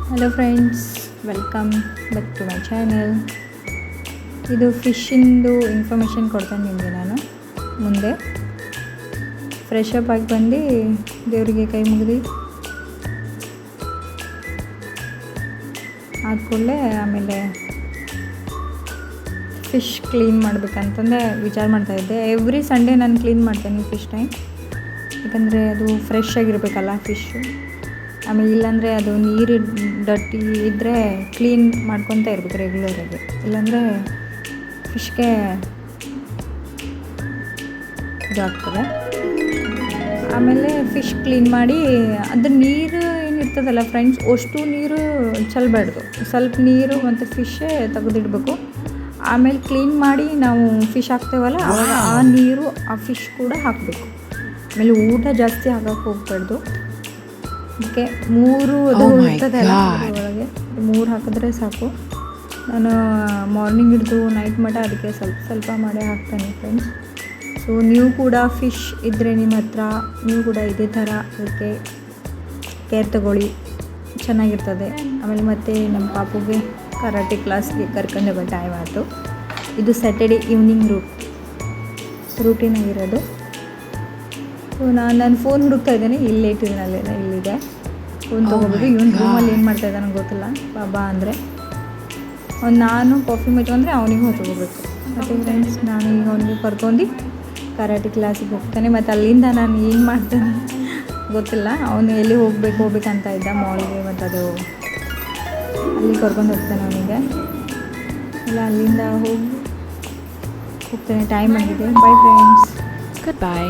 Hello friends, welcome back to my channel. ಇದು ಫಿಶ್ಶಿಂದು information ಕೊಡ್ತೇನೆ ನಿಮಗೆ ನಾನು. ಮುಂದೆ ಫ್ರೆಶ್ ಅಪ್ ಆಗಿ ಬಂದು ದೇವರಿಗೆ ಕೈ ಮುಗಿದು ಆದ್ಕೂಡಲೇ ಆಮೇಲೆ ಫಿಶ್ ಕ್ಲೀನ್ ಮಾಡಬೇಕಂತಂದೆ ವಿಚಾರ ಮಾಡ್ತಾಯಿದ್ದೆ. ಎವ್ರಿ ಸಂಡೇ ನಾನು ಕ್ಲೀನ್ ಮಾಡ್ತೇನೆ ಫಿಶ್ ಟೈಮ್, ಯಾಕಂದರೆ ಅದು ಫ್ರೆಶ್ ಆಗಿರಬೇಕಲ್ಲ ಫಿಶ್ಶು. ಆಮೇಲೆ ಇಲ್ಲಾಂದರೆ ಅದು ನೀರು ಡರ್ಟಿ ಇದ್ದರೆ ಕ್ಲೀನ್ ಮಾಡ್ಕೊತಾ ಇರ್ಬೇಕು ರೆಗ್ಯುಲರಾಗಿ, ಇಲ್ಲಾಂದರೆ ಫಿಶ್ಗೆ ಇದಾಗ್ತದೆ. ಆಮೇಲೆ ಫಿಶ್ ಕ್ಲೀನ್ ಮಾಡಿ ಅದು ನೀರು ಏನಿರ್ತದಲ್ಲ ಫ್ರೆಂಡ್ಸ್, ಅಷ್ಟು ನೀರು ಚೆಲ್ಲಬಾರ್ದು. ಸ್ವಲ್ಪ ನೀರು ಮತ್ತು ಫಿಶ್ಶೇ ತೆಗೆದಿಡಬೇಕು. ಆಮೇಲೆ ಕ್ಲೀನ್ ಮಾಡಿ ನಾವು ಫಿಶ್ ಹಾಕ್ತೇವಲ್ಲ, ಆವಾಗ ಆ ನೀರು ಆ ಫಿಶ್ ಕೂಡ ಹಾಕಬೇಕು. ಆಮೇಲೆ ಊಟ ಜಾಸ್ತಿ ಹಾಕಕ್ಕೆ ಹೋಗ್ಬಾರ್ದು. ಅದಕ್ಕೆ 3 ಅದು ಇರ್ತದಲ್ಲ ಒಳಗೆ 3 ಹಾಕಿದ್ರೆ ಸಾಕು. ನಾನು ಮಾರ್ನಿಂಗ್ ಹಿಡಿದು ನೈಟ್ ಮಟ್ಟ ಅದಕ್ಕೆ ಸ್ವಲ್ಪ ಮಾಡೇ ಹಾಕ್ತೇನೆ ಫ್ರೆಂಡ್ಸ್. ಸೊ ನೀವು ಕೂಡ ಫಿಶ್ ಇದ್ದರೆ ನಿಮ್ಮ ಹತ್ರ, ನೀವು ಕೂಡ ಇದೇ ಥರ ಅದಕ್ಕೆ ಕೇರ್ ತಗೊಳ್ಳಿ, ಚೆನ್ನಾಗಿರ್ತದೆ. ಆಮೇಲೆ ಮತ್ತು ನಮ್ಮ ಪಾಪುಗೆ ಕರಾಟೆ ಕ್ಲಾಸ್ಗೆ ಕರ್ಕೊಂಡು ಹೋಗೋ ಟೈಮ್ ಆಯಿತು. ಇದು ಸ್ಯಾಟರ್ಡೇ ಈವ್ನಿಂಗ್ ರೂಟೀನ್ ಆಗಿರೋದು. ಸೊ ನಾನು ಫೋನ್ ಹುಡುಕ್ತಾ ಇದ್ದೇನೆ, ಇಲ್ಲೇ ಇಟ್ಟಿದ್ದೀನಲ್ಲೇ, ಇಲ್ಲಿದೆ ಫೋನ್ ತೊಗೋಬೋದು. ಇವನು ರೂಮಲ್ಲಿ ಏನು ಮಾಡ್ತಾ ಇದ್ದಾನೆ ಗೊತ್ತಿಲ್ಲ. ಬಾಬಾ ಅಂದರೆ ನಾನು ಕಾಫಿ ಮುಚ್ಕೊಂಡ್ರೆ ಅವನಿಗೂ ಹೊತ್ಕೋಬೇಕು. ಮತ್ತು ಫ್ರೆಂಡ್ಸ್, ನಾನು ಈಗ ಅವನಿಗೆ ಕರ್ಕೊಂಡು ಕರಾಟೆ ಕ್ಲಾಸಿಗೆ ಹೋಗ್ತಾನೆ. ಮತ್ತು ಅಲ್ಲಿಂದ ನಾನು ಏನು ಮಾಡ್ತೇನೆ ಗೊತ್ತಿಲ್ಲ. ಅವನು ಎಲ್ಲಿ ಹೋಗ್ಬೇಕಂತ ಇದ್ದ, ಮಾಲ್ಗೆ, ಮತ್ತು ಅದು ಅಲ್ಲಿ ಕರ್ಕೊಂಡು ಹೋಗ್ತಾನೆ ಅವನಿಗೆ. ಇಲ್ಲ ಅಲ್ಲಿಂದ ಹೋಗ್ತೇನೆ, ಟೈಮ್ ಆಗಿದೆ. By friends, Goodbye.